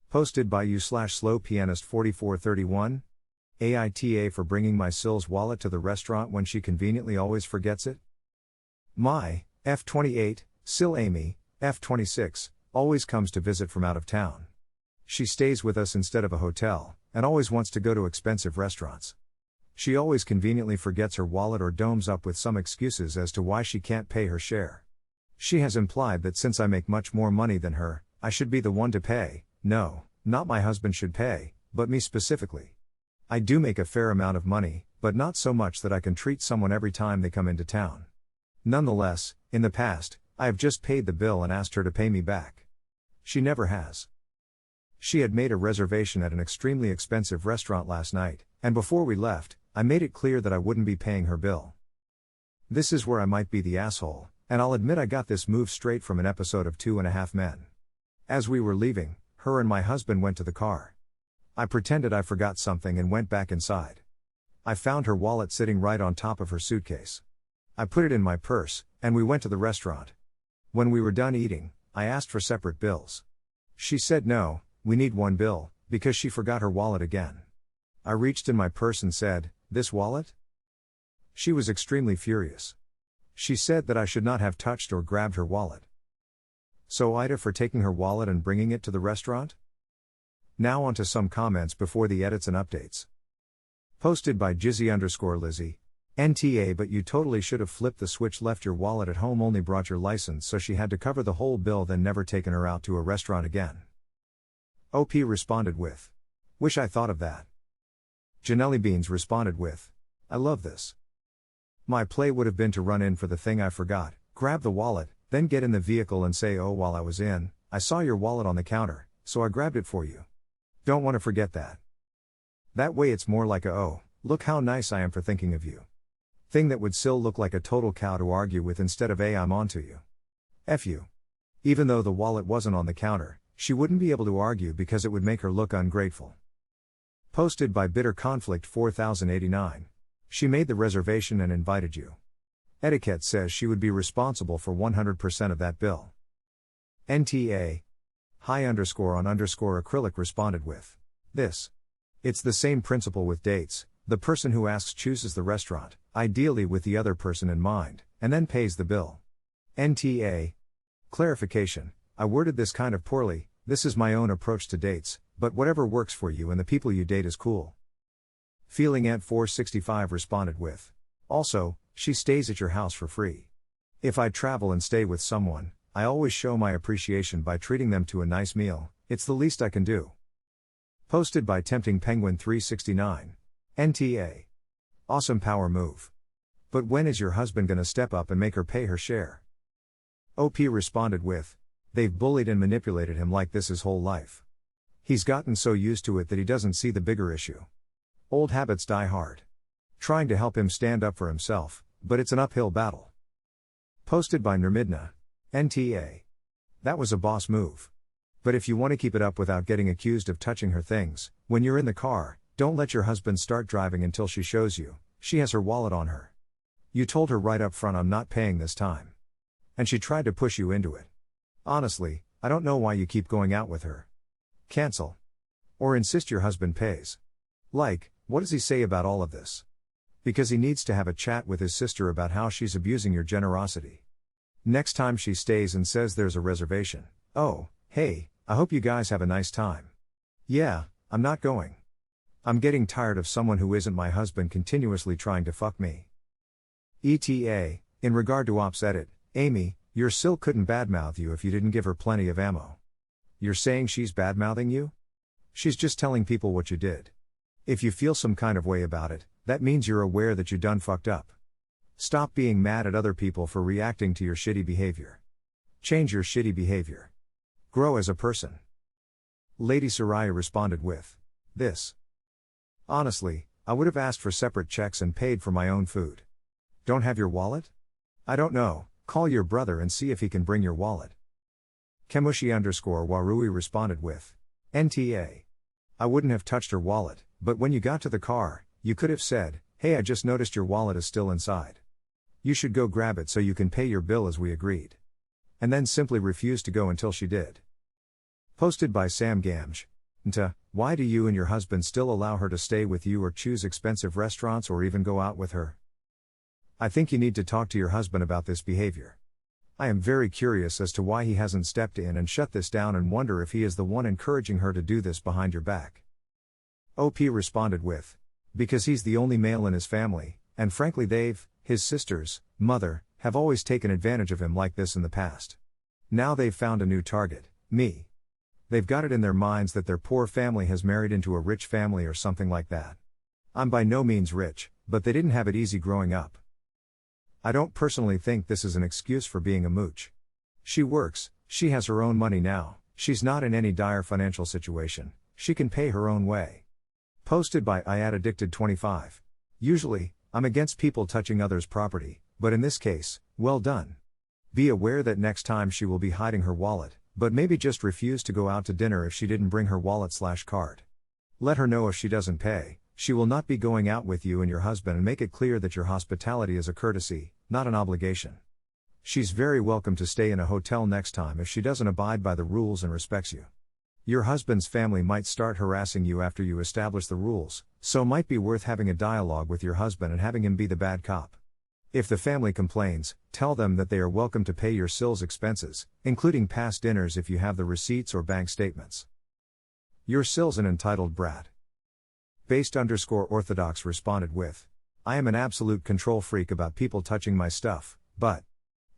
Posted by you/slowpianist4431. AITA for bringing my SIL's wallet to the restaurant when she conveniently always forgets it. My F28, SIL Amy, F26, always comes to visit from out of town. She stays with us instead of a hotel, and always wants to go to expensive restaurants. She always conveniently forgets her wallet or domes up with some excuses as to why she can't pay her share. She has implied that since I make much more money than her, I should be the one to pay. No, not my husband should pay, but me specifically. I do make a fair amount of money, but not so much that I can treat someone every time they come into town. Nonetheless, in the past, I have just paid the bill and asked her to pay me back. She never has. She had made a reservation at an extremely expensive restaurant last night, and before we left, I made it clear that I wouldn't be paying her bill. This is where I might be the asshole, and I'll admit I got this move straight from an episode of 2.5 Men. As we were leaving, her and my husband went to the car. I pretended I forgot something and went back inside. I found her wallet sitting right on top of her suitcase. I put it in my purse, and we went to the restaurant. When we were done eating, I asked for separate bills. She said no, we need one bill, because she forgot her wallet again. I reached in my purse and said, "This wallet?" She was extremely furious. She said that I should not have touched or grabbed her wallet. So AITA for taking her wallet and bringing it to the restaurant? Now on to some comments before the edits and updates. Posted by Jizzy_Lizzie. NTA, but you totally should have flipped the switch, left your wallet at home, only brought your license so she had to cover the whole bill, then never taken her out to a restaurant again. OP responded with, "Wish I thought of that." Janelli Beans responded with, "I love this. My play would have been to run in for the thing I forgot, grab the wallet, then get in the vehicle and say, 'Oh, while I was in, I saw your wallet on the counter, so I grabbed it for you.' Don't want to forget that. That way it's more like a, 'Oh, look how nice I am for thinking of you' thing that would still look like a total cow to argue with instead of 'Hey, I'm on to you.' F you." Even though the wallet wasn't on the counter, she wouldn't be able to argue because it would make her look ungrateful. Posted by Bitter Conflict 4089. She made the reservation and invited you. Etiquette says she would be responsible for 100% of that bill. NTA. Hi_on_acrylic responded with, "This. It's the same principle with dates. The person who asks chooses the restaurant, ideally with the other person in mind, and then pays the bill." NTA. Clarification. I worded this kind of poorly. This is my own approach to dates, but whatever works for you and the people you date is cool. Feeling Ant 465 responded with, "Also, she stays at your house for free. If I travel and stay with someone, I always show my appreciation by treating them to a nice meal. It's the least I can do." Posted by Tempting Penguin 369. NTA. Awesome power move. But when is your husband gonna step up and make her pay her share? OP responded with, "They've bullied and manipulated him like this his whole life. He's gotten so used to it that he doesn't see the bigger issue. Old habits die hard. Trying to help him stand up for himself, but it's an uphill battle." Posted by Nirmidna. NTA. That was a boss move. But if you want to keep it up without getting accused of touching her things, when you're in the car, don't let your husband start driving until she shows you she has her wallet on her. You told her right up front, "I'm not paying this time." And she tried to push you into it. Honestly, I don't know why you keep going out with her. Cancel. Or insist your husband pays. Like, what does he say about all of this? Because he needs to have a chat with his sister about how she's abusing your generosity. Next time she stays and says there's a reservation, "Oh, hey, I hope you guys have a nice time." "Yeah, I'm not going. I'm getting tired of someone who isn't my husband continuously trying to fuck me." ETA. In regard to Ops edit, Amy, your SIL couldn't badmouth you if you didn't give her plenty of ammo. You're saying she's badmouthing you? She's just telling people what you did. If you feel some kind of way about it, that means you're aware that you done fucked up. Stop being mad at other people for reacting to your shitty behavior. Change your shitty behavior. Grow as a person. Lady Soraya responded with, "This. Honestly, I would have asked for separate checks and paid for my own food. Don't have your wallet? I don't know, call your brother and see if he can bring your wallet." Kemushi_Warui responded with, "NTA. I wouldn't have touched her wallet, but when you got to the car, you could have said, 'Hey, I just noticed your wallet is still inside. You should go grab it so you can pay your bill as we agreed.' And then simply refused to go until she did." Posted by Sam Gamge. AITA, why do you and your husband still allow her to stay with you or choose expensive restaurants or even go out with her? I think you need to talk to your husband about this behavior. I am very curious as to why he hasn't stepped in and shut this down and wonder if he is the one encouraging her to do this behind your back. OP responded with, because he's the only male in his family, and frankly his sisters, mother, have always taken advantage of him like this in the past. Now they've found a new target, me. They've got it in their minds that their poor family has married into a rich family or something like that. I'm by no means rich, but they didn't have it easy growing up. I don't personally think this is an excuse for being a mooch. She works, she has her own money now, she's not in any dire financial situation, she can pay her own way. Posted by AITA-Addicted25. Usually, I'm against people touching others' property, but in this case, well done. Be aware that next time she will be hiding her wallet, but maybe just refuse to go out to dinner if she didn't bring her wallet/card. Let her know if she doesn't pay, she will not be going out with you and your husband, and make it clear that your hospitality is a courtesy, not an obligation. She's very welcome to stay in a hotel next time if she doesn't abide by the rules and respects you. Your husband's family might start harassing you after you establish the rules, so might be worth having a dialogue with your husband and having him be the bad cop. If the family complains, tell them that they are welcome to pay your SIL's expenses, including past dinners if you have the receipts or bank statements. Your SIL's an entitled brat. Based_orthodox responded with, I am an absolute control freak about people touching my stuff, but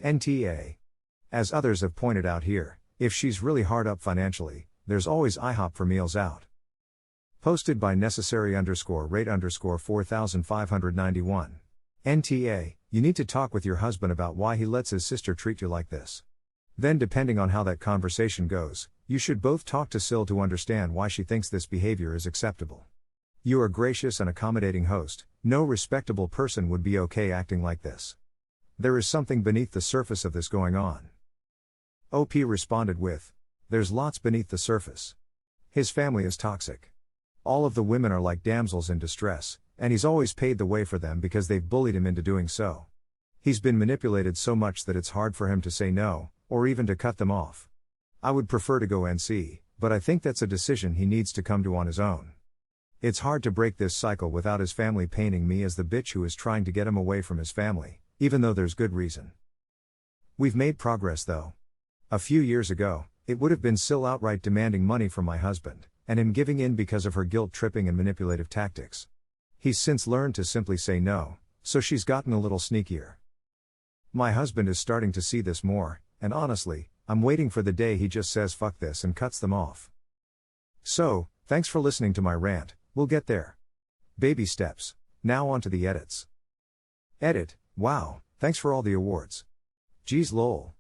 NTA. As others have pointed out here, if she's really hard up financially, there's always IHOP for meals out. Posted by necessary_rate_4591. NTA, you need to talk with your husband about why he lets his sister treat you like this. Then, depending on how that conversation goes, you should both talk to SIL to understand why she thinks this behavior is acceptable. You are a gracious and accommodating host, no respectable person would be okay acting like this. There is something beneath the surface of this going on. OP responded with, there's lots beneath the surface. His family is toxic. All of the women are like damsels in distress, and he's always paid the way for them because they've bullied him into doing so. He's been manipulated so much that it's hard for him to say no, or even to cut them off. I would prefer to go NC, but I think that's a decision he needs to come to on his own. It's hard to break this cycle without his family painting me as the bitch who is trying to get him away from his family, even though there's good reason. We've made progress though. A few years ago, it would have been SIL outright demanding money from my husband, and him giving in because of her guilt-tripping and manipulative tactics. He's since learned to simply say no, so she's gotten a little sneakier. My husband is starting to see this more, and honestly, I'm waiting for the day he just says fuck this and cuts them off. So, thanks for listening to my rant, we'll get there. Baby steps. Now on to the edits. Edit, wow, thanks for all the awards. Geez lol.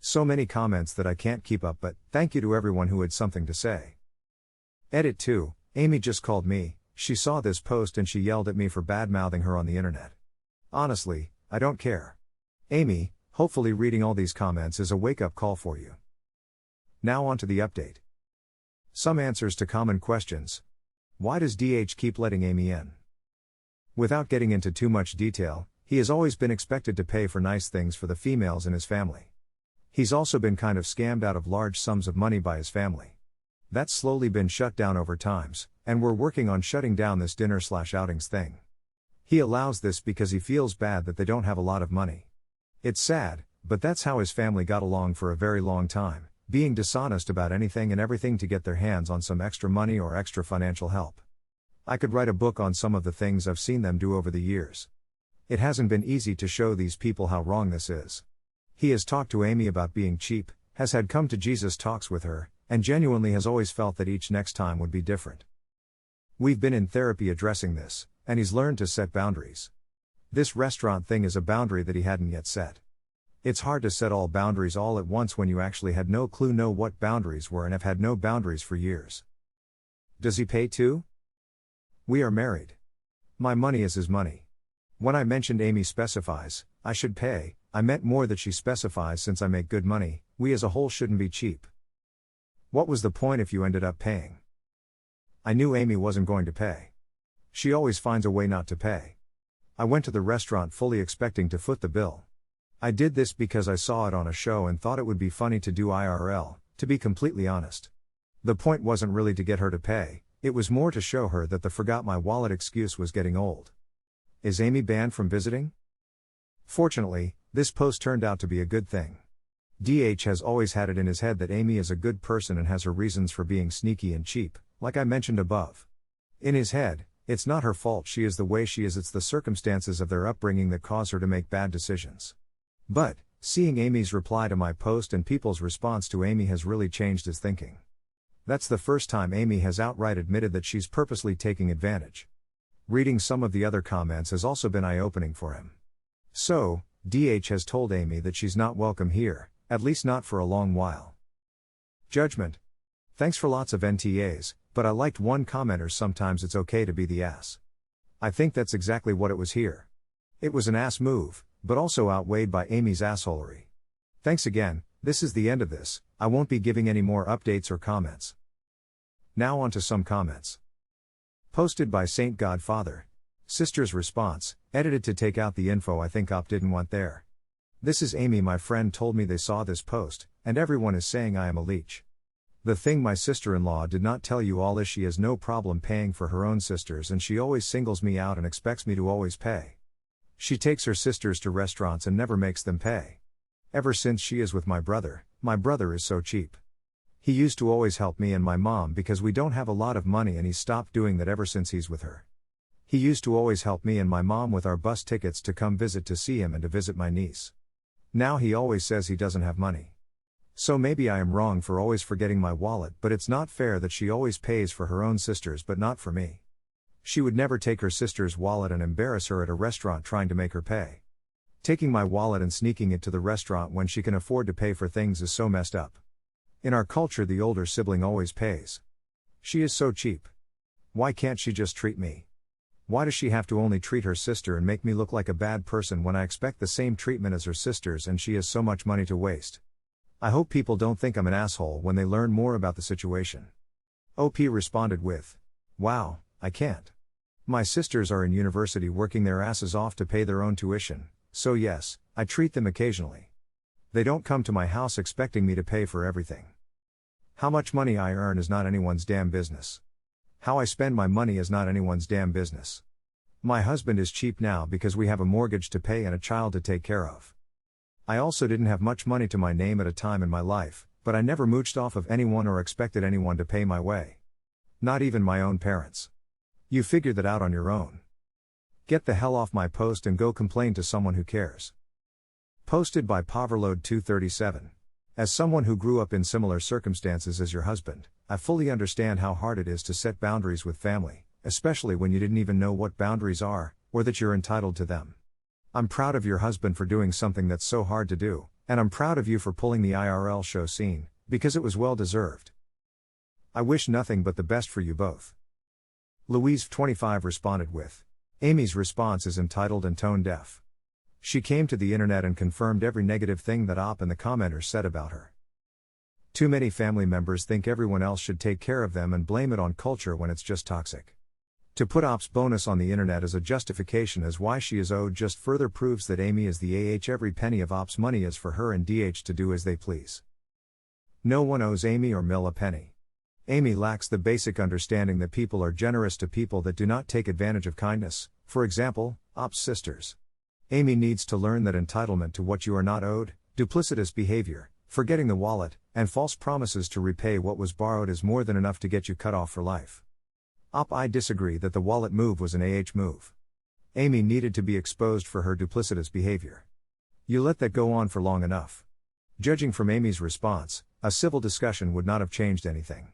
So many comments that I can't keep up, but thank you to everyone who had something to say. Edit 2, Amy just called me, she saw this post and she yelled at me for bad-mouthing her on the internet. Honestly, I don't care. Amy, hopefully reading all these comments is a wake-up call for you. Now on to the update. Some answers to common questions. Why does DH keep letting Amy in? Without getting into too much detail, he has always been expected to pay for nice things for the females in his family. He's also been kind of scammed out of large sums of money by his family. That's slowly been shut down over times, and we're working on shutting down this dinner/outings thing. He allows this because he feels bad that they don't have a lot of money. It's sad, but that's how his family got along for a very long time, being dishonest about anything and everything to get their hands on some extra money or extra financial help. I could write a book on some of the things I've seen them do over the years. It hasn't been easy to show these people how wrong this is. He has talked to Amy about being cheap, has had come to Jesus talks with her, and genuinely has always felt that each next time would be different. We've been in therapy addressing this, and he's learned to set boundaries. This restaurant thing is a boundary that he hadn't yet set. It's hard to set all boundaries all at once when you actually had no clue what boundaries were and have had no boundaries for years. Does he pay too? We are married. My money is his money. When I mentioned Amy specifies, I should pay, I meant more that she specifies since I make good money, we as a whole shouldn't be cheap. What was the point if you ended up paying? I knew Amy wasn't going to pay. She always finds a way not to pay. I went to the restaurant fully expecting to foot the bill. I did this because I saw it on a show and thought it would be funny to do IRL, to be completely honest. The point wasn't really to get her to pay, it was more to show her that the forgot my wallet excuse was getting old. Is Amy banned from visiting? Fortunately, this post turned out to be a good thing. DH has always had it in his head that Amy is a good person and has her reasons for being sneaky and cheap, like I mentioned above. In his head, it's not her fault she is the way she is, it's the circumstances of their upbringing that cause her to make bad decisions. But, seeing Amy's reply to my post and people's response to Amy has really changed his thinking. That's the first time Amy has outright admitted that she's purposely taking advantage. Reading some of the other comments has also been eye-opening for him. So, DH has told Amy that she's not welcome here, at least not for a long while. Judgment. Thanks for lots of NTAs, but I liked one commenter, sometimes it's okay to be the ass. I think that's exactly what it was here. It was an ass move, but also outweighed by Amy's assholery. Thanks again, this is the end of this, I won't be giving any more updates or comments. Now on to some comments. Posted by Saint Godfather. Sister's response, edited to take out the info I think Op didn't want there. This is Amy, my friend told me they saw this post, and everyone is saying I am a leech. The thing my sister-in-law did not tell you all is she has no problem paying for her own sisters and she always singles me out and expects me to always pay. She takes her sisters to restaurants and never makes them pay. Ever since she is with my brother is so cheap. He used to always help me and my mom because we don't have a lot of money and he's stopped doing that ever since he's with her. He used to always help me and my mom with our bus tickets to come visit to see him and to visit my niece. Now he always says he doesn't have money. So maybe I am wrong for always forgetting my wallet, but it's not fair that she always pays for her own sisters but not for me. She would never take her sister's wallet and embarrass her at a restaurant trying to make her pay. Taking my wallet and sneaking it to the restaurant when she can afford to pay for things is so messed up. In our culture, the older sibling always pays. She is so cheap. Why can't she just treat me? Why does she have to only treat her sister and make me look like a bad person when I expect the same treatment as her sisters and she has so much money to waste? I hope people don't think I'm an asshole when they learn more about the situation. OP responded with, "Wow, I can't. My sisters are in university working their asses off to pay their own tuition, so yes, I treat them occasionally. They don't come to my house expecting me to pay for everything. How much money I earn is not anyone's damn business. How I spend my money is not anyone's damn business. My husband is cheap now because we have a mortgage to pay and a child to take care of. I also didn't have much money to my name at a time in my life, but I never mooched off of anyone or expected anyone to pay my way. Not even my own parents. You figure that out on your own. Get the hell off my post and go complain to someone who cares." Posted by Poverload 237. As someone who grew up in similar circumstances as your husband, I fully understand how hard it is to set boundaries with family, especially when you didn't even know what boundaries are, or that you're entitled to them. I'm proud of your husband for doing something that's so hard to do, and I'm proud of you for pulling the IRL show scene, because it was well deserved. I wish nothing but the best for you both. Louise 25 responded with, Amy's response is entitled and tone deaf. She came to the internet and confirmed every negative thing that Op and the commenters said about her. Too many family members think everyone else should take care of them and blame it on culture when it's just toxic. To put Op's bonus on the internet as a justification as why she is owed just further proves that Amy is the every penny of Op's money is for her and DH to do as they please. No one owes Amy or Mill a penny. Amy lacks the basic understanding that people are generous to people that do not take advantage of kindness, for example, Op's sisters. Amy needs to learn that entitlement to what you are not owed, duplicitous behavior, forgetting the wallet, and false promises to repay what was borrowed is more than enough to get you cut off for life. Op, I disagree that the wallet move was an move. Amy needed to be exposed for her duplicitous behavior. You let that go on for long enough. Judging from Amy's response, a civil discussion would not have changed anything.